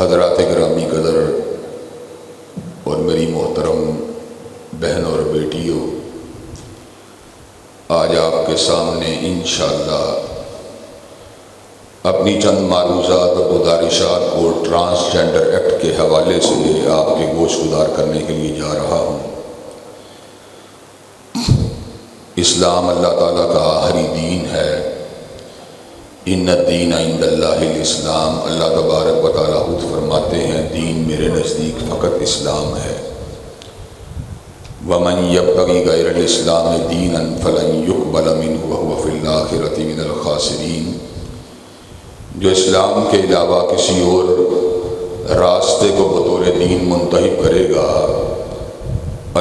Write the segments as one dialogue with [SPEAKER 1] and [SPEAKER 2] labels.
[SPEAKER 1] حضرات گرامی قدر اور میری محترم بہن اور بیٹیوں، آج آپ کے سامنے انشاءاللہ اپنی چند معروضات اور گزارشات کو ٹرانسجنڈر ایکٹ کے حوالے سے آپ کے گوش گزار کرنے کے لیے جا رہا ہوں۔ اسلام اللہ تعالیٰ کا آخری دین ہے۔ ان الدین عند اللہ الاسلام، اللہ تبارک و تعالیٰ خود فرماتے ہیں دین میرے نزدیک فقط اسلام ہے۔ ومن یبتغی غیر الاسلام دینا فلن یقبل منہ وہو فی الآخرۃ من الخاسرین، جو اسلام کے علاوہ کسی اور راستے کو بطور دین منتخب کرے گا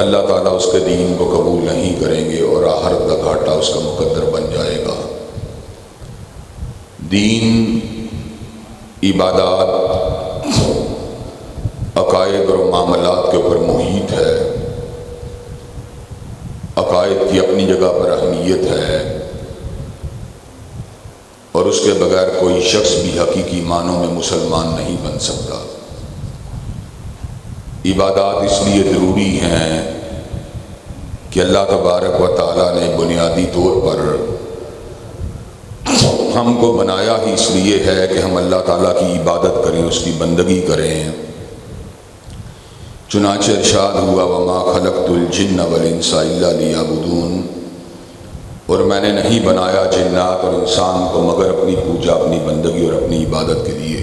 [SPEAKER 1] اللہ تعالیٰ اس کے دین کو قبول نہیں کریں گے اور آخرت کا گھاٹا اس کا مقدر بن جائے گا۔ دین عبادات، عقائد اور معاملات کے اوپر محیط ہے۔ عقائد کی اپنی جگہ پر اہمیت ہے اور اس کے بغیر کوئی شخص بھی حقیقی معنوں میں مسلمان نہیں بن سکتا۔ عبادات اس لیے ضروری ہیں کہ اللہ تبارک و تعالیٰ نے بنیادی طور پر ہم کو بنایا ہی اس لیے ہے کہ ہم اللہ تعالیٰ کی عبادت کریں، اس کی بندگی کریں۔ چنانچہ ارشاد ہوا وما خلقت الجن والانس الا لیعبدون، اور میں نے نہیں بنایا جنات اور انسان کو مگر اپنی پوجا، اپنی بندگی اور اپنی عبادت کے لیے۔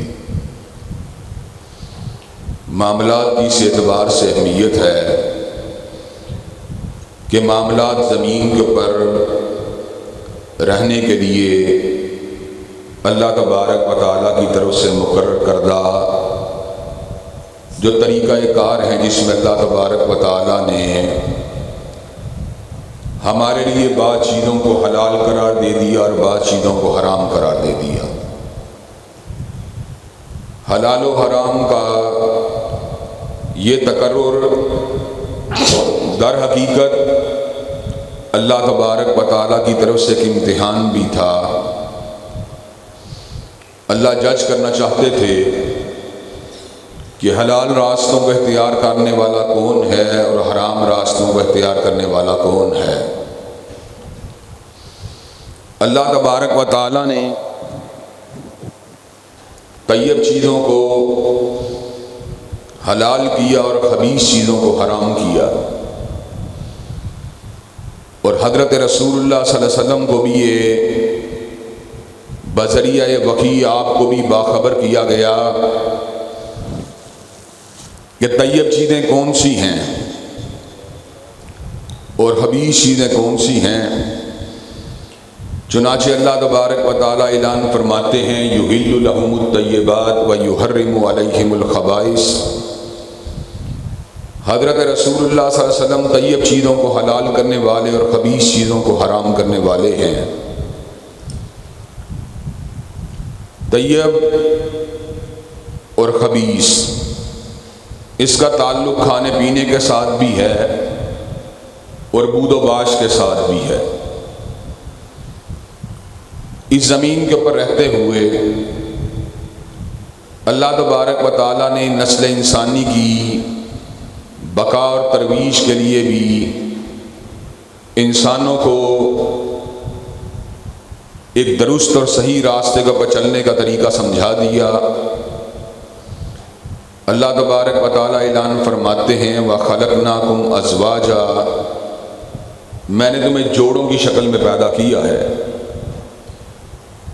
[SPEAKER 1] معاملات کی اس اعتبار سے اہمیت ہے کہ معاملات زمین کے اوپر رہنے کے لیے اللہ تبارک و تعالیٰ کی طرف سے مقرر کردہ جو طریقہ کار ہیں، جس میں اللہ تبارک و تعالیٰ نے ہمارے لیے بعض چیزوں کو حلال قرار دے دیا اور بعض چیزوں کو حرام قرار دے دیا۔ حلال و حرام کا یہ تقرر در حقیقت اللہ تبارک و تعالیٰ کی طرف سے ایک امتحان بھی تھا۔ اللہ جج کرنا چاہتے تھے کہ حلال راستوں کو اختیار کرنے والا کون ہے اور حرام راستوں کو اختیار کرنے والا کون ہے۔ اللہ تبارک و تعالیٰ نے طیب چیزوں کو حلال کیا اور خبیث چیزوں کو حرام کیا، اور حضرت رسول اللہ صلی اللہ علیہ وسلم کو بھی یہ بذریعہ وحی آپ کو بھی باخبر کیا گیا کہ طیب چیزیں کون سی ہیں اور خبیث چیزیں کون سی ہیں۔ چنانچہ اللہ تبارک و تعالیٰ اعلان فرماتے ہیں یحل لہم الطیبات ویحرم علیہم الخبائث، حضرت رسول اللہ صلی اللہ علیہ وسلم طیب چیزوں کو حلال کرنے والے اور خبیث چیزوں کو حرام کرنے والے ہیں۔ طیب اور خبیث، اس کا تعلق کھانے پینے کے ساتھ بھی ہے اور بود و باش کے ساتھ بھی ہے۔ اس زمین کے اوپر رہتے ہوئے اللہ تبارک و تعالیٰ نے نسل انسانی کی بقا اور ترویج کے لیے بھی انسانوں کو ایک درست اور صحیح راستے پر چلنے کا طریقہ سمجھا دیا۔ اللہ تبارک و تعالیٰ اعلان فرماتے ہیں وَخَلَقْنَاكُمْ أَزْوَاجًا، میں نے تمہیں جوڑوں کی شکل میں پیدا کیا ہے۔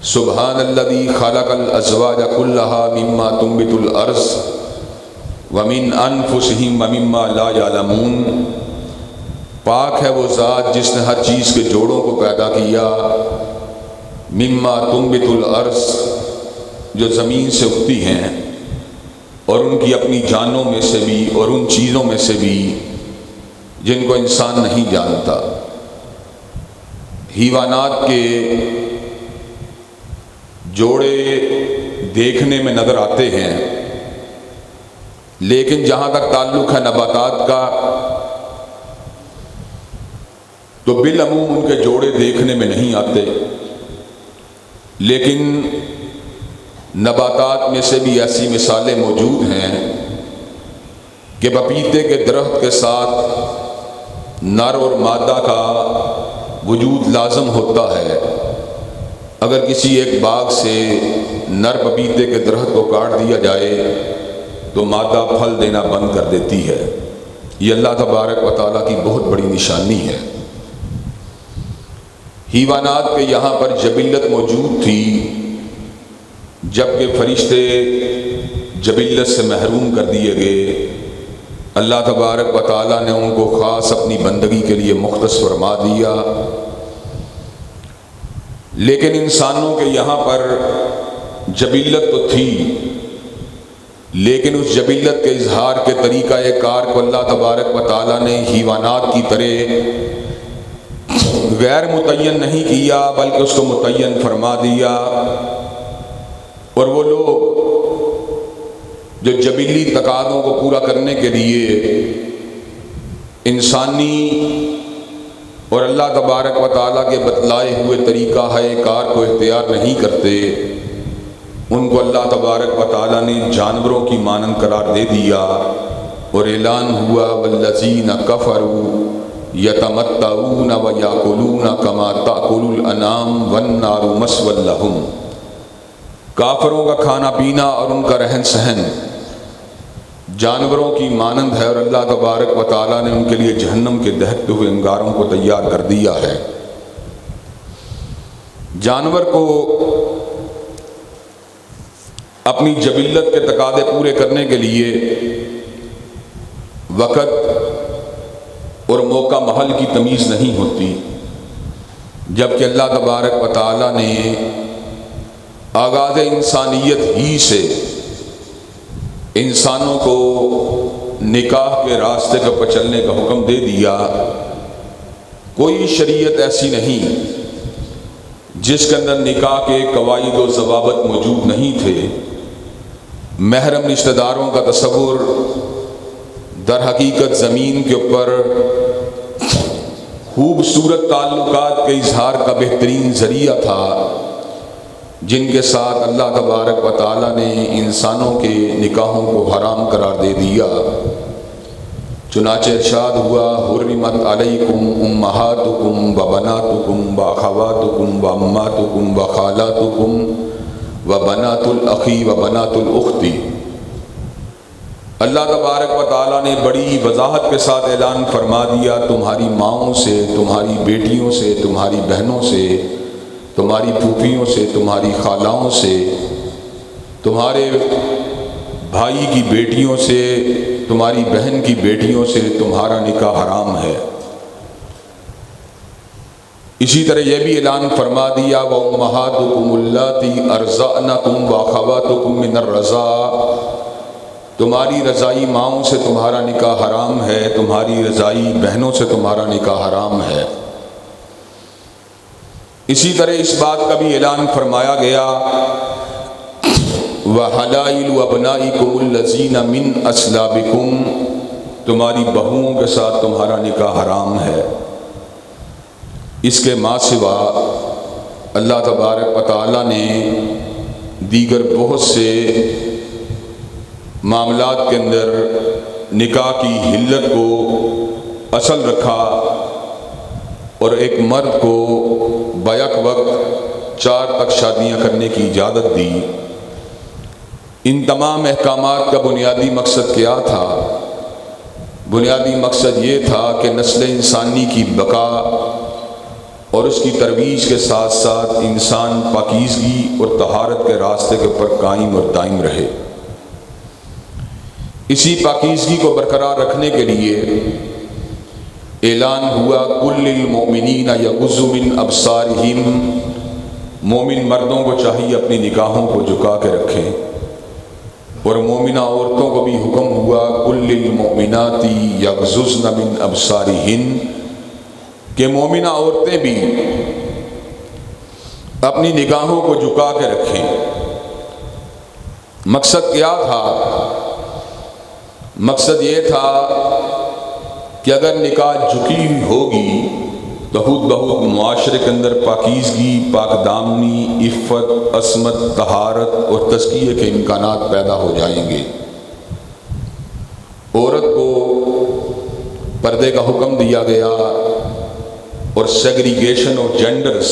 [SPEAKER 1] سبحان الذی خلق الازواج كلها مما تنبت الارض ومن انفسهم ومما لا يعلمون، پاک ہے وہ ذات جس نے ہر چیز کے جوڑوں کو پیدا کیا، مما تنبت الارض، جو زمین سے اگتی ہیں، اور ان کی اپنی جانوں میں سے بھی اور ان چیزوں میں سے بھی جن کو انسان نہیں جانتا۔ حیوانات کے جوڑے دیکھنے میں نظر آتے ہیں، لیکن جہاں تک تعلق ہے نباتات کا تو بالعموم ان کے جوڑے دیکھنے میں نہیں آتے، لیکن نباتات میں سے بھی ایسی مثالیں موجود ہیں کہ پپیتے کے درخت کے ساتھ نر اور مادہ کا وجود لازم ہوتا ہے۔ اگر کسی ایک باغ سے نر پپیتے کے درخت کو کاٹ دیا جائے تو مادہ پھل دینا بند کر دیتی ہے۔ یہ اللہ تبارک و تعالیٰ کی بہت بڑی نشانی ہے۔ حیوانات کے یہاں پر جبلت موجود تھی، جبکہ فرشتے جبلت سے محروم کر دیے گئے، اللہ تبارک و تعالیٰ نے ان کو خاص اپنی بندگی کے لیے مختص فرما دیا۔ لیکن انسانوں کے یہاں پر جبلت تو تھی، لیکن اس جبلت کے اظہار کے طریقہ کار کو اللہ تبارک و تعالیٰ نے حیوانات کی طرح غیر متعین نہیں کیا، بلکہ اس کو متعین فرما دیا۔ اور وہ لوگ جو جبلی تقاضوں کو پورا کرنے کے لیے انسانی اور اللہ تبارک و تعالیٰ کے بتلائے ہوئے طریقہ کار کو اختیار نہیں کرتے، ان کو اللہ تبارک و تعالیٰ نے جانوروں کی مانند قرار دے دیا، اور اعلان ہوا والذین کفروا یتمتعون ویاکلون کما تأکل الانعام والنار مثوی لہم۔ کافروں کا کھانا پینا اور ان کا رہن سہن جانوروں کی مانند ہے، اور اللہ تبارک و تعالیٰ نے ان کے لیے جہنم کے دہکتے ہوئے انگاروں کو تیار کر دیا ہے۔ جانور کو اپنی جبلت کے تقاضے پورے کرنے کے لیے وقت اور موقع محل کی تمیز نہیں ہوتی، جبکہ اللہ تبارک و تعالیٰ نے آغاز انسانیت ہی سے انسانوں کو نکاح کے راستے پر چلنے کا حکم دے دیا۔ کوئی شریعت ایسی نہیں جس کے اندر نکاح کے قواعد و ضوابط موجود نہیں تھے۔ محرم رشتہ داروں کا تصور در حقیقت زمین کے اوپر خوبصورت تعلقات کے اظہار کا بہترین ذریعہ تھا، جن کے ساتھ اللہ تبارک و تعالیٰ نے انسانوں کے نکاحوں کو حرام قرار دے دیا۔ چنانچہ ارشاد ہوا حرمت علیکم امہاتکم وبناتکم واخواتکم وعماتکم وخالاتکم وبنات الاخی وبنات الاختی۔ اللہ تبارک و تعالیٰ نے بڑی وضاحت کے ساتھ اعلان فرما دیا، تمہاری ماؤں سے، تمہاری بیٹیوں سے، تمہاری بہنوں سے، تمہاری پھوپھیوں سے، تمہاری خالاؤں سے، تمہارے بھائی کی بیٹیوں سے، تمہاری بہن کی بیٹیوں سے تمہارا نکاح حرام ہے۔ اسی طرح یہ بھی اعلان فرما دیا وَأُمَّهَاتُكُمُ اللَّاتِي أَرْضَعْنَكُمْ وَأَخَوَاتُكُم مِّنَ الرَّضَاعِ، تمہاری رضائی ماؤں سے تمہارا نکاح حرام ہے، تمہاری رضائی بہنوں سے تمہارا نکاح حرام ہے۔ اسی طرح اس بات کا بھی اعلان فرمایا گیا وَحَلَائِلُ أَبْنَائِكُمُ الَّذِينَ مِنْ أَصْلَابِكُمْ، تمہاری بہوؤں کے ساتھ تمہارا نکاح حرام ہے۔ اس کے ماں سوا اللہ تبارک و تعالیٰ نے دیگر بہت سے معاملات کے اندر نکاح کی حلت کو اصل رکھا، اور ایک مرد کو بیک وقت 4 تک شادیاں کرنے کی اجازت دی۔ ان تمام احکامات کا بنیادی مقصد کیا تھا؟ بنیادی مقصد یہ تھا کہ نسل انسانی کی بقا اور اس کی ترویج کے ساتھ ساتھ انسان پاکیزگی اور طہارت کے راستے کے اوپر قائم اور دائم رہے۔ اسی پاکیزگی کو برقرار رکھنے کے لیے اعلان ہوا کل للمؤمنین یغضوا من ابصارہم، مومن مردوں کو چاہیے اپنی نگاہوں کو جھکا کے رکھیں، اور مومنہ عورتوں کو بھی حکم ہوا کل للمؤمنات یغضضن من ابصارہن، کہ مومنہ عورتیں بھی اپنی نگاہوں کو جھکا کے رکھیں۔ مقصد کیا تھا؟ مقصد یہ تھا کہ اگر نگاہ جھکی ہوئی ہوگی بہت معاشرے کے اندر پاکیزگی، پاک دامنی، عفت، عصمت، طہارت اور تزکیے کے امکانات پیدا ہو جائیں گے۔ عورت کو پردے کا حکم دیا گیا اور سیگریگیشن آف جینڈرز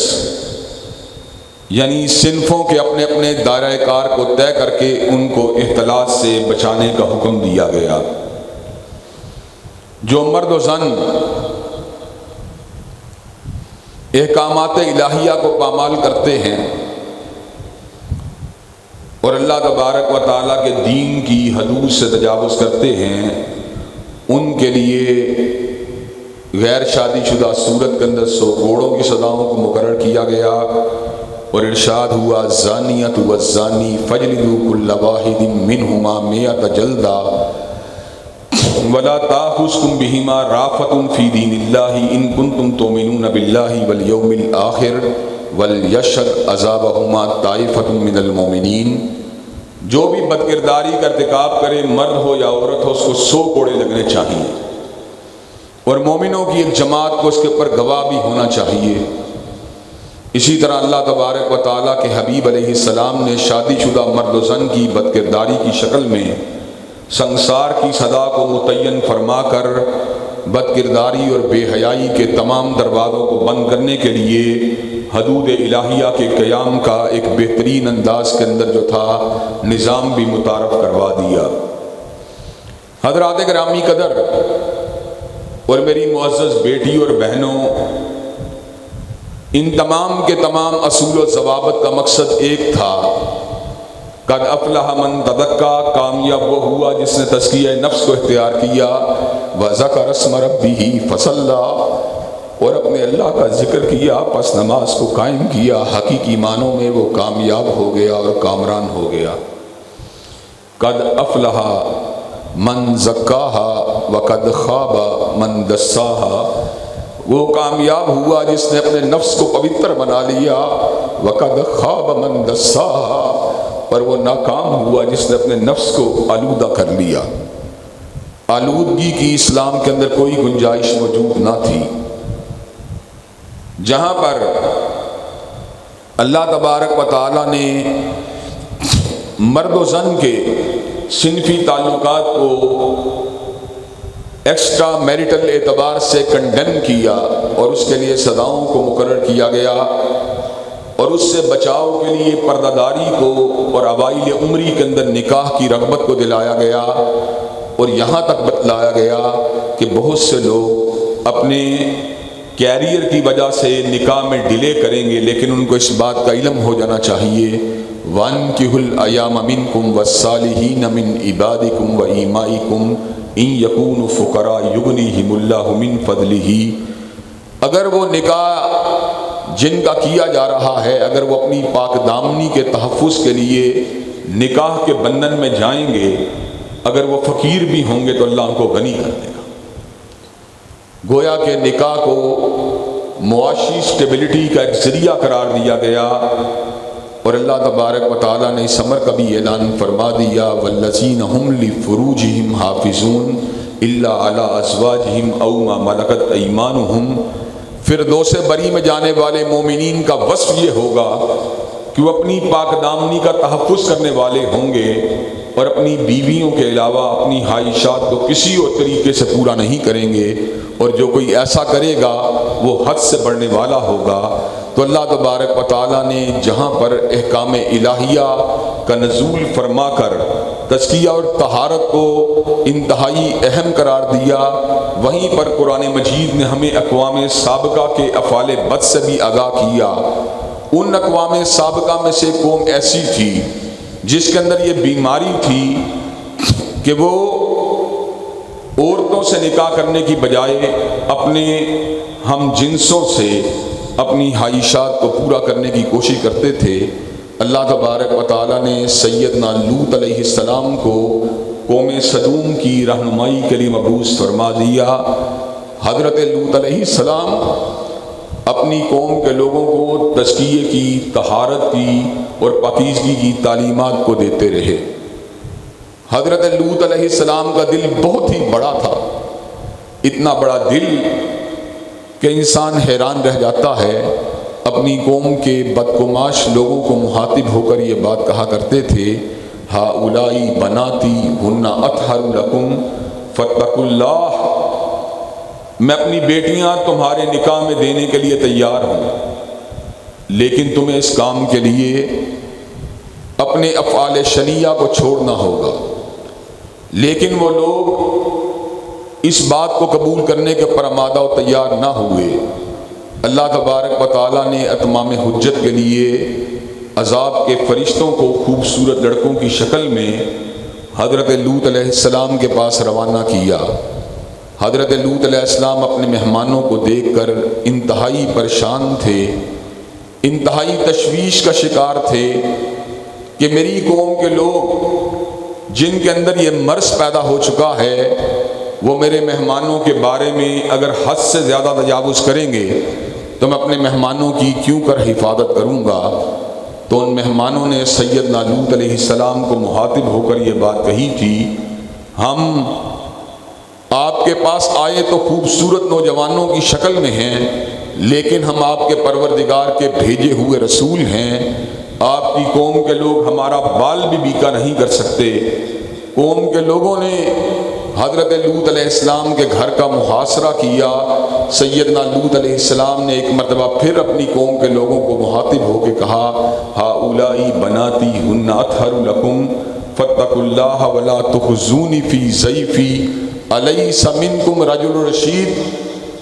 [SPEAKER 1] یعنی صنفوں کے اپنے اپنے دائرہ کار کو طے کر کے ان کو اختلاط سے بچانے کا حکم دیا گیا۔ جو مرد و زن احکامات الہیہ کو پامال کرتے ہیں اور اللہ تبارک و تعالیٰ کے دین کی حدود سے تجاوز کرتے ہیں، ان کے لیے غیر شادی شدہ صورت کے اندر 100 کوڑوں کی سزاؤں کو مقرر کیا گیا اور ارشاد ہوا الزانیۃ والزانی فاجلدوا کل واحد منہما 100 جلدہ ولا تأخذکم بہما رأفۃ فی دین اللہ ان کنتم تؤمنون باللہ والیوم الآخر ولیشہد عذابہما طائفۃ من المؤمنین۔ جو بھی بد کرداری کا ارتکاب کرے، مرد ہو یا عورت ہو، اس کو 100 کوڑے لگنے چاہیے اور مومنوں کی ایک جماعت کو اس کے اوپر گواہ بھی ہونا چاہیے۔ اسی طرح اللہ تبارک و تعالیٰ کے حبیب علیہ السلام نے شادی شدہ مرد و زن کی بد کرداری کی شکل میں سنسار کی سزا کو متعین فرما کر بد کرداری اور بے حیائی کے تمام دروازوں کو بند کرنے کے لیے حدود الہیہ کے قیام کا ایک بہترین انداز کے اندر جو تھا نظام بھی متعارف کروا دیا۔ حضرات گرامی قدر اور میری معزز بیٹی اور بہنوں، ان تمام کے تمام اصول و ضوابط کا مقصد ایک تھا، قد افلح من تزکیٰ، کامیاب وہ ہوا جس نے تزکیہ نفس کو اختیار کیا، وذکر اسم ربہ فصلی، اور اپنے اللہ کا ذکر کیا پس نماز کو قائم کیا۔ حقیقی معنوں میں وہ کامیاب ہو گیا اور کامران ہو گیا۔ قد افلح من زکاہا وقد خاب من دساہا، وہ کامیاب ہوا جس نے اپنے نفس کو پوتر بنا لیا، وقد خاب من دساہا، پر وہ ناکام ہوا جس نے اپنے نفس کو آلودہ کر لیا۔ آلودگی کی اسلام کے اندر کوئی گنجائش موجود نہ تھی۔ جہاں پر اللہ تبارک و تعالیٰ نے مرد و زن کے صنفی تعلقات کو ایکسٹرا میریٹل اعتبار سے کنڈیم کیا اور اس کے لیے سزاؤں کو مقرر کیا گیا اور اس سے بچاؤ کے لیے پردہ داری کو اور اوائل عمری کے اندر نکاح کی رغبت کو دلایا گیا، اور یہاں تک بتلایا گیا کہ بہت سے لوگ اپنے کیریئر کی وجہ سے نکاح میں ڈیلے کریں گے، لیکن ان کو اس بات کا علم ہو جانا چاہیے وَأَنكِحُوا الْأَيَامَ مِنكُمْ وَالصَّالِحِينَ مِنْ عِبَادِكُمْ وَإِمَائِكُمْ إِنْ يَكُونُوا فُقَرَاءَ يُغْنِيهِمُ اللَّهُ مِنْ فَضْلِهِ۔ اگر وہ نکاح جن کا کیا جا رہا ہے، اگر وہ اپنی پاک دامنی کے تحفظ کے لیے نکاح کے بندھن میں جائیں گے، اگر وہ فقیر بھی ہوں گے تو اللہ ان کو غنی کر دے گا۔ گویا کہ نکاح کو معاشی سٹیبلٹی کا ایک ذریعہ قرار دیا گیا، اور اللہ تبارک و تعالیٰ نے اس امر کا بھی اعلان فرما دیا والذین هم لفروجہم حافظون الا علی ازواجہم او ما ملکت ایمانہم۔ فردوس بری میں جانے والے مومنین کا وصف یہ ہوگا کہ وہ اپنی پاک دامنی کا تحفظ کرنے والے ہوں گے اور اپنی بیویوں کے علاوہ اپنی خواہشات کو کسی اور طریقے سے پورا نہیں کریں گے، اور جو کوئی ایسا کرے گا وہ حد سے بڑھنے والا ہوگا۔ تو اللہ تبارک و تعالیٰ نے جہاں پر احکام الہیہ کا نزول فرما کر تزکیہ اور طہارت کو انتہائی اہم قرار دیا، وہیں پر قرآن مجید نے ہمیں اقوام سابقہ کے افعال بد سے بھی آگاہ کیا۔ ان اقوام سابقہ میں سے قوم ایسی تھی جس کے اندر یہ بیماری تھی کہ وہ عورتوں سے نکاح کرنے کی بجائے اپنے ہم جنسوں سے اپنی خواہشات کو پورا کرنے کی کوشش کرتے تھے۔ اللہ تبارک و تعالیٰ نے سیدنا لوط علیہ السلام کو قوم سدوم کی رہنمائی کے لیے مبعوث فرما دیا۔ حضرت لوط علیہ السلام اپنی قوم کے لوگوں کو تزکیے کی، طہارت کی اور پاکیزگی کی تعلیمات کو دیتے رہے۔ حضرت لوط علیہ السلام کا دل بہت ہی بڑا تھا، اتنا بڑا دل کہ انسان حیران رہ جاتا ہے۔ اپنی قوم کے بدگماش لوگوں کو مخاطب ہو کر یہ بات کہا کرتے تھے، ہؤلائی بناتی ہن اطہر لکم فاتقوا اللہ، میں اپنی بیٹیاں تمہارے نکاح میں دینے کے لیے تیار ہوں، لیکن تمہیں اس کام کے لیے اپنے افعال شنیعہ کو چھوڑنا ہوگا۔ لیکن وہ لوگ اس بات کو قبول کرنے کے پر آمادہ و تیار نہ ہوئے۔ اللہ تبارک و تعالیٰ نے اتمام حجت کے لیے عذاب کے فرشتوں کو خوبصورت لڑکوں کی شکل میں حضرت لوط علیہ السلام کے پاس روانہ کیا۔ حضرت لوط علیہ السلام اپنے مہمانوں کو دیکھ کر انتہائی پریشان تھے، انتہائی تشویش کا شکار تھے کہ میری قوم کے لوگ جن کے اندر یہ مرض پیدا ہو چکا ہے، وہ میرے مہمانوں کے بارے میں اگر حد سے زیادہ تجاوز کریں گے تو میں اپنے مہمانوں کی کیوں کر حفاظت کروں گا۔ تو ان مہمانوں نے سیدنا لوط علیہ السلام کو مخاطب ہو کر یہ بات کہی تھی، ہم آپ کے پاس آئے تو خوبصورت نوجوانوں کی شکل میں ہیں، لیکن ہم آپ کے پروردگار کے بھیجے ہوئے رسول ہیں۔ آپ کی قوم کے لوگ ہمارا بال بھی بیکا نہیں کر سکتے۔ قوم کے لوگوں نے حضرت لوط علیہ السلام کے گھر کا محاصرہ کیا۔ سیدنا لوط علیہ السلام نے ایک مرتبہ پھر اپنی قوم کے لوگوں کو مخاطب ہو کے کہا، ہؤلائی بناتی ہن اطہر لکم فاتقوا اللہ ولا تخزونی فی ضیفی الیس منکم رجل رشید،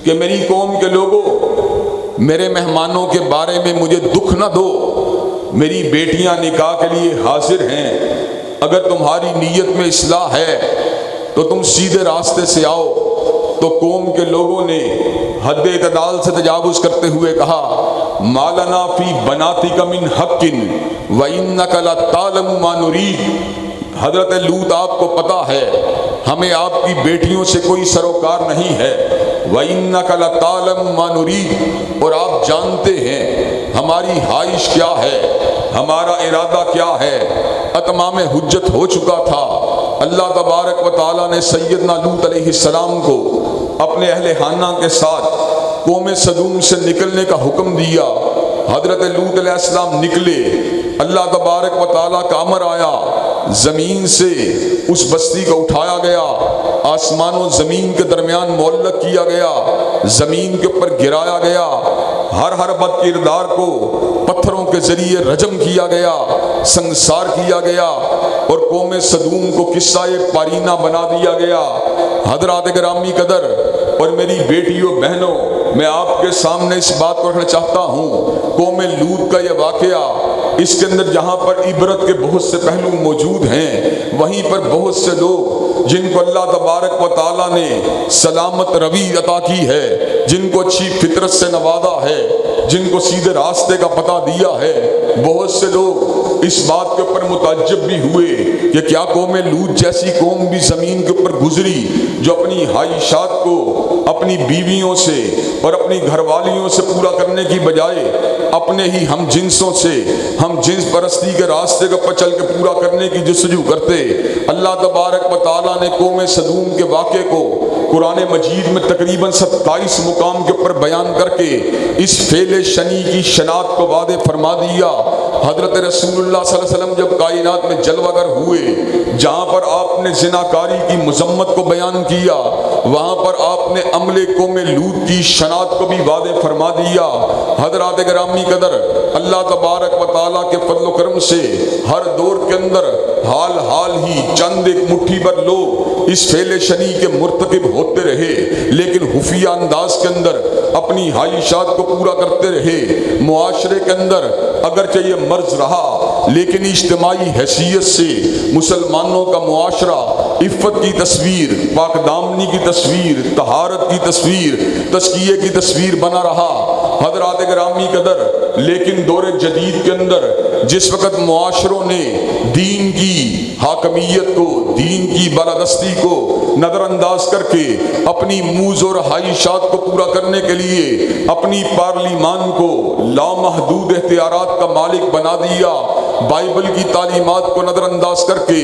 [SPEAKER 1] کہ میری قوم کے لوگوں، میرے مہمانوں کے بارے میں مجھے دکھ نہ دو، میری بیٹیاں نکاح کے لیے حاضر ہیں، اگر تمہاری نیت میں اصلاح ہے تو تم سیدھے راستے سے آؤ۔ تو قوم کے لوگوں نے حد اعتدال سے تجاوز کرتے ہوئے کہا، ما لنا فی بناتک من حق وانک لتعلم ما نرید، حضرت لوط آپ کو پتہ ہے ہمیں آپ کی بیٹیوں سے کوئی سروکار نہیں ہے، وانک لتعلم ما نرید، اور آپ جانتے ہیں ہماری خواہش کیا ہے، ہمارا ارادہ کیا ہے۔ اتمام حجت ہو چکا تھا۔ اللہ تبارک و تعالیٰ نے سیدنا لوط علیہ السلام کو اپنے اہل خانہ کے ساتھ قوم سدوم سے نکلنے کا حکم دیا۔ حضرت لوط علیہ السلام نکلے، اللہ تبارک و تعالیٰ کا امر آیا، زمین سے اس بستی کو اٹھایا گیا، آسمان و زمین کے درمیان معلق کیا گیا، زمین کے اوپر گرایا گیا، ہر بد کردار کو پتھروں کے ذریعے رجم کیا گیا، سنسار کیا گیا، اور قوم سدوم کو قصہ پارینہ بنا دیا گیا۔ حضرات گرامی قدر اور میری بیٹیوں بہنوں، میں آپ کے سامنے اس بات کو رکھنا چاہتا ہوں، قوم لوط کا یہ واقعہ، اس کے اندر جہاں پر عبرت کے بہت سے پہلو موجود ہیں، وہیں پر بہت سے لوگ جن کو اللہ تبارک و تعالیٰ نے سلامت روی عطا کی ہے، جن کو اچھی فطرت سے نوازا ہے، جن کو سیدھے راستے کا پتہ دیا ہے، بہت سے لوگ اس بات کے اوپر متعجب بھی ہوئے کہ کیا قوم لوط جیسی قوم بھی زمین کے اوپر گزری جو اپنی خواہشات کو اپنی بیویوں سے اور اپنی گھر والیوں سے پورا کرنے کی بجائے اپنے ہی ہم جنسوں سے ہم جنس پرستی کے راستے کا پچل کے پورا کرنے کی جستجو کرتے۔ اللہ تبارک و تعالیٰ نے قوم سدوم کے واقعے کو قرآن مجید میں تقریباً 27 مقام کے اوپر بیان کر کے اس فعل شنی کی شناخت کو واضح فرما دیا۔ حضرت رسول اللہ صلی اللہ علیہ وسلم جب کائنات میں جلوہ گر ہوئے، جہاں پر آپ نے زناکاری کی مذمت کو بیان کیا، وہاں پر آپ نے عمل قوم لوط کی شناخت کو بھی واضح فرما دیا۔ حضرات گرامی قدر، اللہ تبارک و تعالیٰ کے فضل و کرم سے ہر دور کے اندر حال ہی چند ایک مٹھی بھر لوگ اس فعل شنی کے مرتکب ہوتے رہے، لیکن خفیہ انداز کے اندر اپنی خواہشات کو پورا کرتے رہے۔ معاشرے کے اندر اگرچہ یہ مرض رہا، لیکن اجتماعی حیثیت سے مسلمانوں کا معاشرہ عفت کی تصویر، پاک دامنی کی تصویر، طہارت کی تصویر، تزکیے کی تصویر بنا رہا۔ حضرات گرامی قدر، لیکن دور جدید کے اندر جس وقت معاشروں نے دین کی حاکمیت کو، دین کی بالادستی کو نظر انداز کر کے اپنی موز اور خواہشات کو پورا کرنے کے لیے اپنی پارلیمان کو لامحدود اختیارات کا مالک بنا دیا، بائبل کی تعلیمات کو نظر انداز کر کے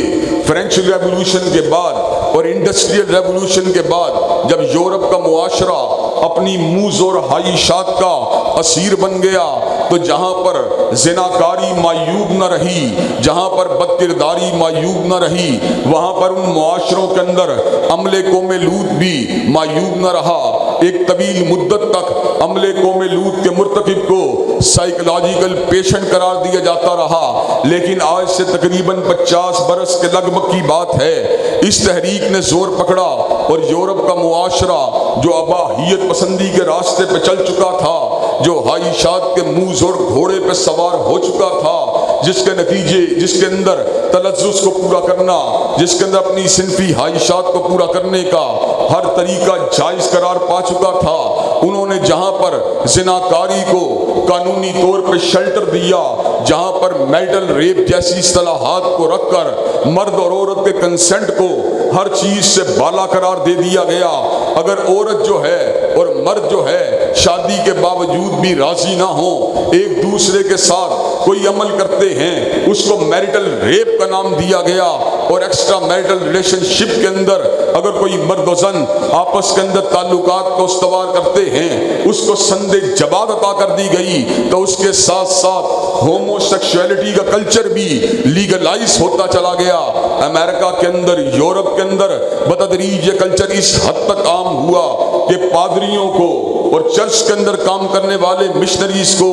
[SPEAKER 1] فرینچ ریولوشن کے بعد اور انڈسٹریل ریولوشن کے بعد جب یورپ کا معاشرہ اپنی موز اور خواہشات کا اسیر بن گیا تو جہاں پر زناکاری معیوب نہ رہی، جہاں پر بد کرداری معیوب نہ رہی، وہاں پر ان معاشروں کے اندر عمل قوم لوط بھی معیوب نہ رہا۔ ایک طویل مدت تک عمل قوم لوط کے مرتکب کو سائیکولوجیکل پیشنٹ قرار دیا جاتا رہا، لیکن آج سے تقریباً 50 برس کے لگ بھگ کی بات ہے، اس تحریک نے زور پکڑا اور یورپ کا معاشرہ جو اباحیت پسندی کے راستے پہ چل چکا تھا، جو خواہشات کے موز اور گھوڑے پہ سوار ہو چکا تھا، جس کے نتیجے، جس کے اندر تلذذ کو پورا کرنا، جس کے اندر اپنی صنفی خواہشات کو پورا کرنے کا ہر طریقہ جائز قرار پا چکا تھا، انہوں نے جہاں پر زناکاری کو قانونی طور پر شیلٹر دیا، جہاں پر میٹل ریپ جیسی اصطلاحات کو رکھ کر مرد اور عورت کے کنسنٹ کو ہر چیز سے بالا قرار دے دیا گیا۔ اگر عورت جو ہے اور مرد جو ہے شادی کے باوجود بھی راضی نہ ہوں، ایک دوسرے کے ساتھ کوئی عمل کرتے ہیں، اس کو میریٹل ریپ کا نام دیا گیا، اور ایکسٹرا میریٹل ریلیشن شپ کے اندر اگر کوئی مرد و زن آپس کے اندر تعلقات کو استوار کرتے ہیں، اس کو سند جواز عطا کر دی گئی، تو اس کے ساتھ ساتھ ہومو سیکشولیٹی کا کلچر بھی لیگلائز ہوتا چلا گیا۔ امریکہ کے اندر، یورپ کے اندر بتدریج یہ کلچر اس حد تک عام ہوا کہ پادریوں کو اور چرچ کے اندر کام کرنے والے مشنریز کو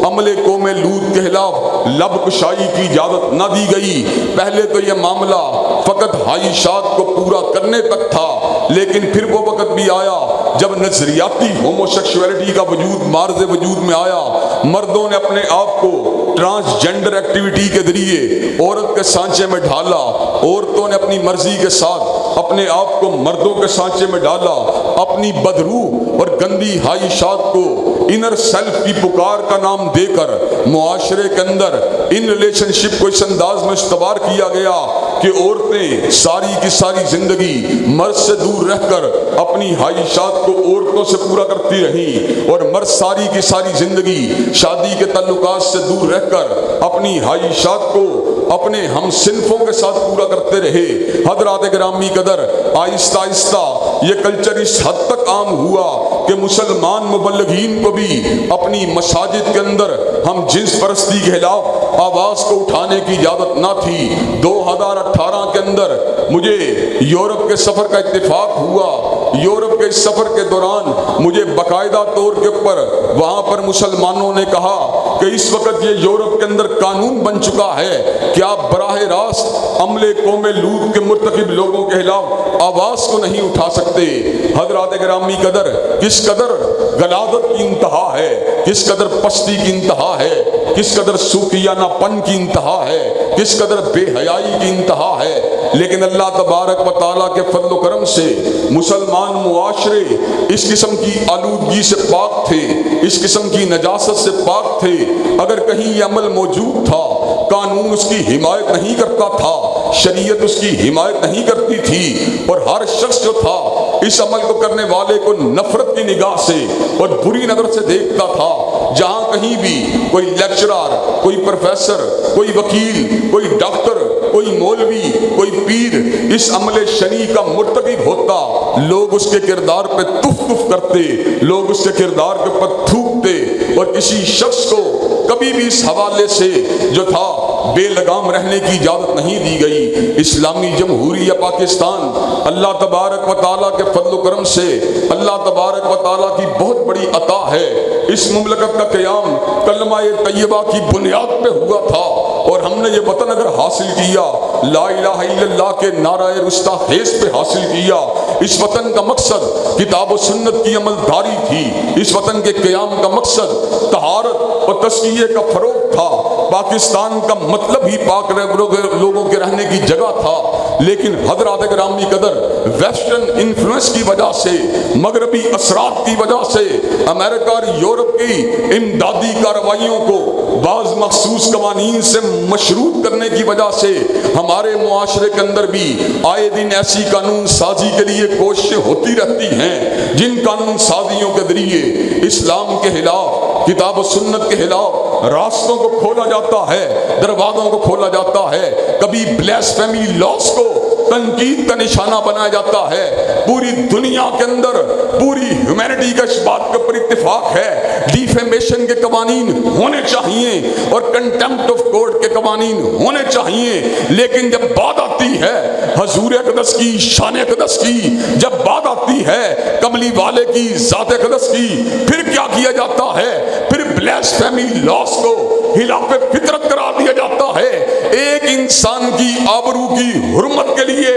[SPEAKER 1] عمل قوم لوط کے خلاف لب کشائی کی اجازت نہ دی گئی۔ پہلے تو یہ معاملہ فقط خواہشات کو پورا کرنے تک تھا، لیکن پھر وہ وقت بھی آیا جب نظریاتی ہومو سیکشولیٹی کا وجود مارز وجود میں آیا، مردوں نے اپنے آپ کو ٹرانسجینڈر ایکٹیویٹی کے ذریعے عورت کے سانچے میں ڈھالا، عورتوں نے اپنی مرضی کے ساتھ اپنے آپ کو مردوں کے سانچے میں ڈالا، اپنی بدروح اور گندی خواہشات کو انر سیلف کی پکار کا نام دے کر معاشرے کے اندر ان ریلیشن شپ کو اس انداز میں استوار کیا گیا کہ عورتیں ساری کی ساری زندگی مرد سے دور رہ کر اپنی خواہشات کو عورتوں سے پورا کرتی رہیں، اور مرد ساری کی ساری زندگی شادی کے تعلقات سے دور رہ کر اپنی خواہشات کو اپنے ہم صنفوں کے ساتھ پورا کرتے رہے۔ حضرات گرامی قدر، آہستہ آہستہ یہ کلچر اس حد تک عام ہوا کہ مسلمان مبلغین کو بھی اپنی مساجد کے اندر ہم جنس پرستی کے خلاف آواز کو اٹھانے کی اجازت نہ تھی۔ 2018 کے اندر مجھے یورپ کے سفر کا اتفاق ہوا۔ یورپ کے اس سفر کے دوران مجھے باقاعدہ طور کے اوپر وہاں پر مسلمانوں نے کہا کہ اس وقت یہ یورپ کے اندر قانون بن چکا ہے کہ آپ براہ راست عمل قوم لوط کے مرتکب لوگوں کے خلاف آواز کو نہیں اٹھا سکتے۔ حضرات گرامی قدر، کس قدر غلاظت کی انتہا ہے، کس قدر پستی کی انتہا ہے، کس قدر صوفیانہ پن کی انتہا ہے، کس قدر بے حیائی کی انتہا ہے، لیکن اللہ تبارک و تعالیٰ کے فضل و کرم سے مسلمان معاشرے اس قسم کی آلودگی سے پاک تھے، اس قسم کی نجاست سے پاک تھے۔ اگر کہیں یہ عمل موجود تھا، قانون اس کی حمایت نہیں کرتا تھا، شریعت اس کی حمایت نہیں کرتی تھی، اور ہر شخص جو تھا اس عمل کو کرنے والے کو نفرت کی نگاہ سے اور بری نظر سے دیکھتا تھا۔ جہاں کہیں بھی کوئی لیکچرر، کوئی پروفیسر، کوئی وکیل، کوئی ڈاکٹر، کوئی مولوی، کوئی پیر اس عمل شنیع کا مرتکب ہوتا، لوگ اس کے کردار پہ تف تف کرتے، لوگ اس کے کردار کے اوپر تھوکتے، اور کسی شخص کو کبھی بھی اس حوالے سے جو تھا بے لگام رہنے کی اجازت نہیں دی گئی۔ اسلامی جمہوریہ پاکستان اللہ تبارک و تعالیٰ کے فضل و کرم سے، اللہ تبارک و تعالیٰ کی بہت بڑی عطا ہے۔ اس مملکت کا قیام کلمہ طیبہ کی بنیاد پہ ہوا تھا، اور ہم نے یہ وطن اگر حاصل کیا، لا الہ الا اللہ کے نعرہ رستاخیز پہ حاصل کیا۔ اس وطن کا مقصد کتاب و سنت کی عمل داری تھی، اس وطن کے قیام کا مقصد طہارت اور تزکیے کا فروغ تھا۔ پاکستان کا مطلب ہی پاک لوگوں کے رہنے کی جگہ تھا، لیکن حضرات گرامی قدر ویسٹرن انفلوئنس کی وجہ سے، مغربی اثرات کی وجہ سے، امریکہ اور یورپ کی امدادی کارروائیوں کو بعض مخصوص قوانین سے مشروط کرنے کی وجہ سے ہمارے معاشرے کے اندر بھی آئے دن ایسی قانون سازی کے لیے کوششیں ہوتی رہتی ہیں، جن قانون سازیوں کے ذریعے اسلام کے خلاف، کتاب و سنت کے خلاف، راستوں کو کھولا جاتا ہے، دروازوں کو کھولا جاتا ہے، کبھی بلیسفیمی لاس کو تنقید کا نشانہ بنایا جاتا ہے۔ پوری دنیا کے اندر پوری ہیومینٹی کا اس بات کے اوپر اتفاق ہے، ڈیفیمیشن کے قوانین ہونے چاہیے اور کنٹمپٹ آف کورٹ کے قوانین ہونے چاہیے، لیکن جب بات آتی ہے حضور اقدس کی، شان اقدس کی، جب بات آتی ہے کملی والے کی، ذات اقدس کی، پھر کیا کیا جاتا ہے؟ پھر بلیسفیمی لاس کو خلاف فطرت قرار دیا جاتا ہے۔ ایک انسان کی آبرو کی حرمت کے لیے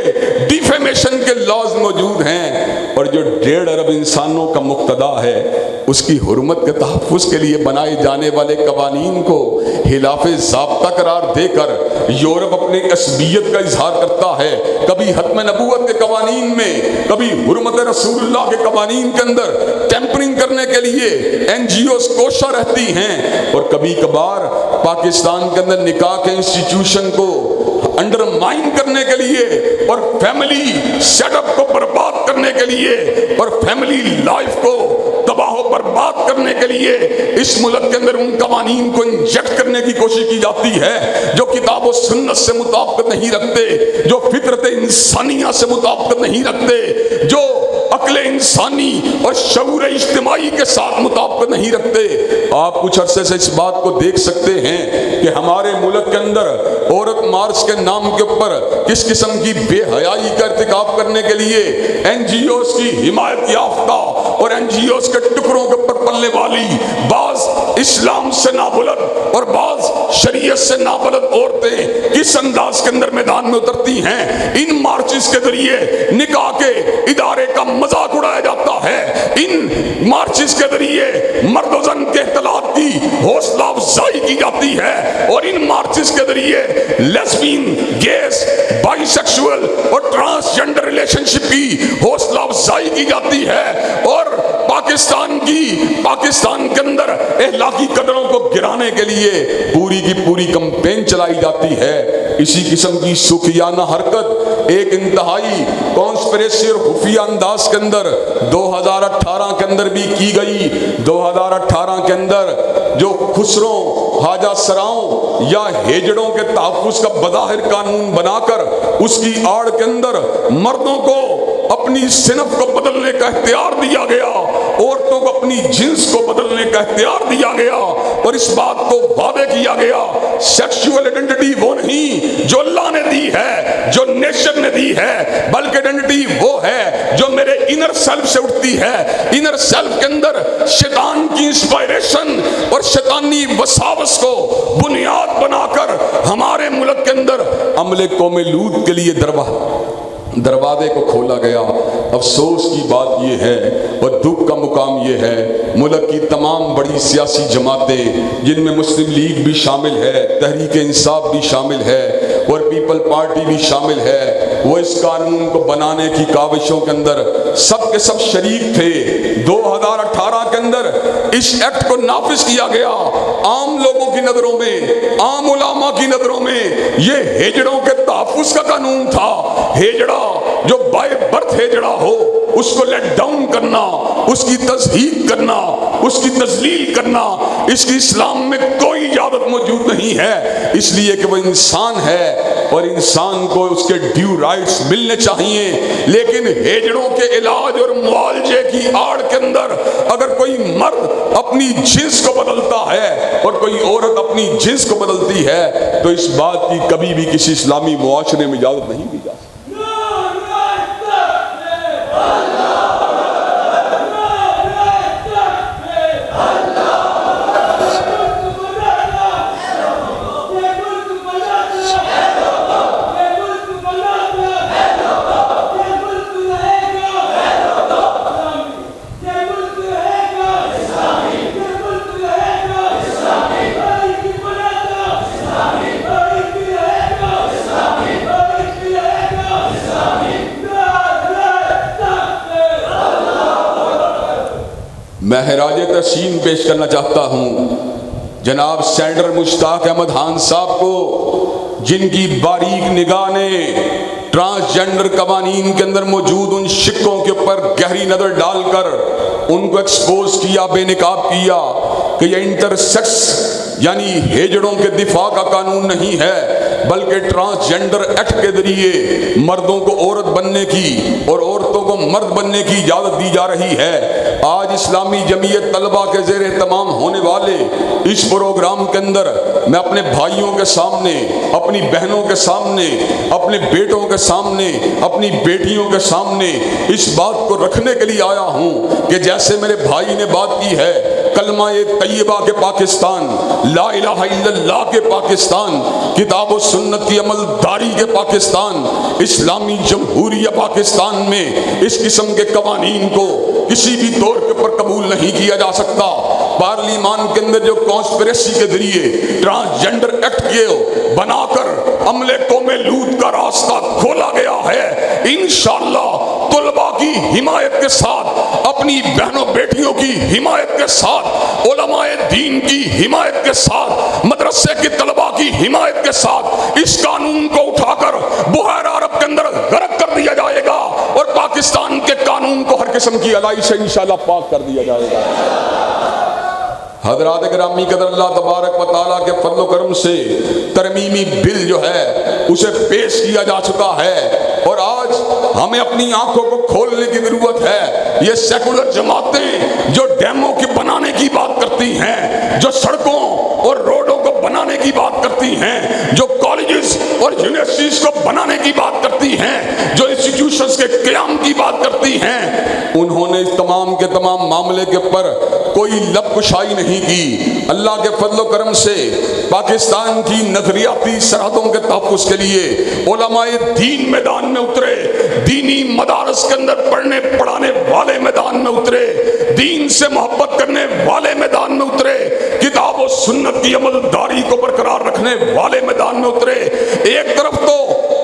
[SPEAKER 1] ڈیفیمیشن کے لاز موجود ہیں، اور جو 1.5 ارب انسانوں کا مقتدا ہے اس کی حرمت کے تحفظ کے لیے بنائے جانے والے قوانین کو خلاف ضابطہ قرار دے کر یورپ اپنی عصبیت کا اظہار کرتا ہے۔ کبھی ختم نبوت کے قوانین میں، کبھی حرمت رسول اللہ کے قوانین کے اندر ٹیمپرنگ کرنے کے لیے این جی اوز کوشاں رہتی ہیں، اور کبھی کبھار پاکستان کے اندر نکاح کے انسٹیٹیوشن کو انڈرمائن کرنے کے لیے اور فیملی سیٹ اپ کو برباد کرنے کے لیے اور فیملی لائف کو تباہ و برباد کرنے کے لیے اس ملک کے اندر ان قوانین کو انجیکٹ کرنے کی کوشش کی جاتی ہے جو کتاب و سنت سے مطابقت نہیں رکھتے، جو فطرت انسانیہ سے مطابقت نہیں رکھتے، جو عقل انسانی اور شعور اجتماعی کے ساتھ مطابقت نہیں رکھتے۔ آپ کچھ عرصے سے اس بات کو دیکھ سکتے ہیں کہ ہمارے ملک کے اندر عورت مارچ کے نام کے اوپر کس قسم کی بے حیائی کا ارتکاب کرنے کے لیے این جی اوز کی حمایت یافتہ اور این جی اوز کے ٹکڑوں کے اوپر پلنے والی بعض اسلام سے نابلد اور بعض شریعت سے نابلد عورتیں کس انداز کے اندر میدان میں اترتی ہیں۔ ان مارچز کے ذریعے نکاح کے ادارے کا مذاق اڑایا جاتا ہے، ان مارچز کے ذریعے مرد و زن کے اختلاط کی حوصلہ افزائی کی جاتی ہے، اور ان مارچز کے ذریعے لیسبین، گیز، بائی سیکشول اور ٹرانسجنڈر ریلیشن شپ کی حوصلہ افزائی کی جاتی ہے، اور پاکستان کے اندر اخلاقی قدروں کو گرانے کے لیے پوری کی پوری کمپین چلائی جاتی ہے۔ اسی قسم کی سخیانہ حرکت ایک انتہائی کانسپریسی اور خفیہ انداز کے اندر 2018 کے اندر بھی کی گئی۔ 2018 کے اندر جو خسروں، حاجہ سراؤں یا ہیجڑوں کے تحفظ کا بظاہر قانون بنا کر اس کی آڑ کے اندر مردوں کو اپنی صنف کو بدلنے کا اختیار دیا گیا، عورتوں کو اپنی جنس کو بدلنے کا اختیار دیا گیا، اور اس بات کو وعدے کیا گیا سیکشول ایڈنٹی وہ نہیں جو اللہ نے دی ہے، جو نیشن نے دی ہے، بلکہ ایڈنٹی وہ ہے جو میرے انر سیلف سے اٹھتی ہے۔ انر سیلف کے اندر شیطان کی انسپائریشن اور شیطانی وساوس کو بنیاد بنا کر ہمارے ملک کے اندر عمل قوم لوط کے لیے دروازے کو کھولا گیا۔ افسوس کی بات یہ ہے اور دکھ کا مقام یہ ہے، ملک کی تمام بڑی سیاسی جماعتیں جن میں مسلم لیگ بھی شامل ہے، تحریک انصاف بھی شامل ہے اور پیپل پارٹی بھی شامل ہے، وہ اس قانون کو بنانے کی کاوشوں کے اندر سب کے سب شریک تھے۔ 2018 کے اندر اس ایکٹ کو نافذ کیا گیا۔ عام لوگوں کی نظروں میں، عام علماء کی نظروں میں یہ ہیجڑوں کے تحفظ کا قانون تھا۔ ہیجڑا جو بائی برتھ ہیجڑا ہو اس کو لیٹ ڈاؤن کرنا، اس کی تضحیک کرنا، اس کی تذلیل کرنا، اس کی اسلام میں کوئی اجازت موجود نہیں ہے، اس لیے کہ وہ انسان ہے اور انسان کو اس کے ڈیو رائٹس ملنے چاہیے۔ لیکن ہیجڑوں کے علاج اور معالجے کی آڑ کے اندر اگر کوئی مرد اپنی جنس کو بدلتا ہے اور کوئی عورت اپنی جنس کو بدلتی ہے تو اس بات کی کبھی بھی کسی اسلامی معاشرے میں اجازت نہیں دی جا سکتی۔ میں خراج تحسین پیش کرنا چاہتا ہوں جناب سینڈر مشتاق احمد خان صاحب کو، جن کی باریک نگاہ نے ٹرانسجنڈر قوانین کے اندر موجود ان شکوں کے اوپر گہری نظر ڈال کر ان کو ایکسپوز کیا، بے نقاب کیا کہ یہ انٹرسیکس یعنی ہیجڑوں کے دفاع کا قانون نہیں ہے، بلکہ ٹرانسجنڈر ایکٹ کے ذریعے مردوں کو عورت بننے کی اور عورتوں کو مرد بننے کی اجازت دی جا رہی ہے۔ آج اسلامی جمعیت طلبہ کے زیر اہتمام ہونے والے اس پروگرام کے اندر میں اپنے بھائیوں کے سامنے، اپنی بہنوں کے سامنے، اپنے بیٹوں کے سامنے، اپنی بیٹیوں کے سامنے اس بات کو رکھنے کے لیے آیا ہوں کہ جیسے میرے بھائی نے بات کی ہے کلمہ طیبہ کے پاکستان، لا الہ الا اللہ کے پاکستان، کتاب و سنت کی عمل داری کے پاکستان، اسلامی جمہوریہ پاکستان میں اس قسم کے قوانین کو کسی بھی طور کے اوپر قبول نہیں کیا جا سکتا۔ پارلیمان کے اندر جو کانسپریسی کے ذریعے ٹرانسجنڈر ایکٹ کے بنا کر عملے قوم لوط کا راستہ کھولا گیا ہے، انشاءاللہ طلباء کی حمایت کے ساتھ، اپنی بہنوں بیٹیوں کی حمایت کے ساتھ، علماء دین کی حمایت کے ساتھ، مدرسے کی طلباء کی حمایت کے ساتھ اس قانون کو اٹھا کر بحیرہ عرب کے اندر غرق کر دیا جائے گا اور پاکستان کے قانون کو ہر قسم کی الائی سے انشاءاللہ پاک کر دیا جائے گا۔ حضرات گرامی قدر، اللہ تبارک و تعالیٰ کے فضل و کرم سے ترمیمی بل جو ہے اسے پیش کیا جا چکا ہے، اور آج ہمیں اپنی آنکھوں کو کھولنے کی ضرورت ہے۔ یہ سیکولر جماعتیں جو ڈیموں کی بنانے کی بات کرتی ہیں، جو سڑکوں اور روڈوں کو بنانے کی بات کرتی ہیں، جو کالجز اور یونیورسٹیز کو بنانے کی بات کرتی ہیں، جو انسٹیٹیوشنز کے قیام کی بات کرتی ہیں، انہوں نے اس تمام کے تمام معاملے کے پر کوئی لب کشائی نہیں کی۔ اللہ کے فضل و کرم سے پاکستان کی نظریاتی سرحدوں کے تحفظ کے لیے علماء دین میدان میں اترے، دینی مدارس کے اندر پڑھنے پڑھانے والے میدان میں اترے، دین سے محبت کرنے والے میدان میں اترے، کتاب و سنت کی عمل داری کو برقرار رکھنے والے میدان میں اترے۔ ایک طرف تو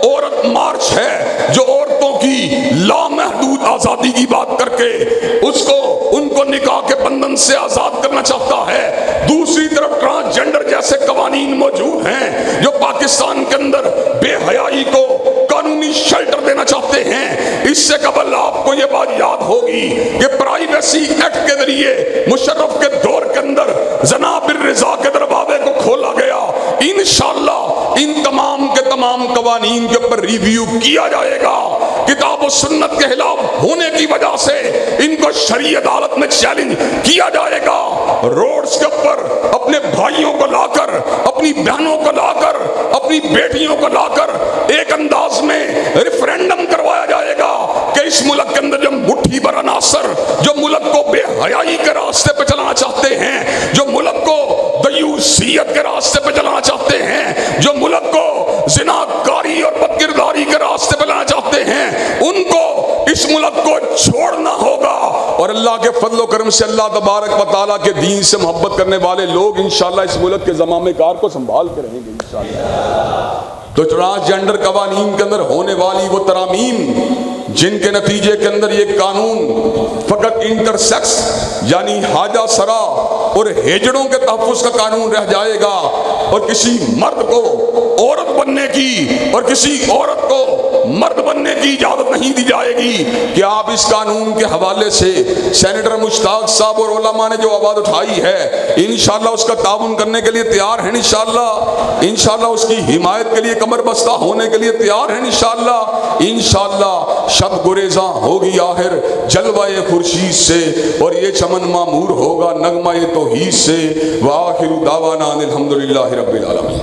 [SPEAKER 1] عورت مارچ ہے جو عورتوں کی لامحدود آزادی کی بات کر کے ان کو نکاح کے بندھن سے آزاد کرنا چاہتا ہے، دوسری طرف ٹرانسجنڈر جیسے قوانین موجود ہیں جو پاکستان کے اندر بے حیائی کو قانونی شیلٹر دینا چاہتے ہیں۔ اس سے قبل آپ کو یہ بات یاد ہوگی کہ پرائیویسی ایکٹ کے ذریعے مشرف کے دور کے اندر زنا بالرضا کے دروازے کو کھولا گیا۔ انشاءاللہ ان تمام کے تمام قوانین کے اوپر ریویو کیا جائے گا۔ کتاب و سنت کے خلاف ہونے کی وجہ سے ان کو شرعی عدالت میں چیلنج کیا جائے گا۔ روڈز کے اوپر اپنے بھائیوں کو لا کر، اپنی بہنوں کو لا کر، اپنی بیٹیوں کو لا کر ایک انداز میں ریفرینڈم کروایا جائے گا کہ اس ملک کے اندر جو مٹھی بھر عناصر جو ملک کو بے حیائی کے راستے پہ چلانا چاہتے ہیں، جو ملک کو دیوسیت کے راستے پہ چلانا چاہتے ہیں، جو ملک کو زناکاری اور بدکرداری کے راستے پہ لانا چاہتے ہیں، ان کو اس ملک کو چھوڑنا ہوگا۔ اور اللہ کے فضل و کرم سے اللہ تبارک و تعالیٰ کے دین سے محبت کرنے والے لوگ انشاءاللہ اس ملک کے زمام کار کو سنبھال کے رہیں گے انشاءاللہ۔ تو ٹرانسجنڈر قوانین کے اندر ہونے والی وہ ترامیم جن کے نتیجے کے اندر یہ قانون فقط انٹرسیکس یعنی حاجہ سرا اور ہیجڑوں کے تحفظ کا قانون رہ جائے گا، اور کسی مرد کو عورت بننے کی اور کسی عورت کو مرد بننے کی اجازت نہیں دی جائے گی۔ کہ آپ اس قانون کے حوالے سے سینیٹر مشتاق صاحب اور علماء نے جو آواز اٹھائی ہے انشاءاللہ اس کا تعاون کرنے کے لیے تیار ہیں، انشاءاللہ اس کی حمایت کے لیے کمر بستہ ہونے کے لیے تیار ہیں انشاءاللہ شب گریزاں ہوگی آخر جلوہ خورشید سے، اور یہ چمن معمور ہوگا نغمہ توحید سے۔ وآخر دعوانا الحمدللہ رب العالمین۔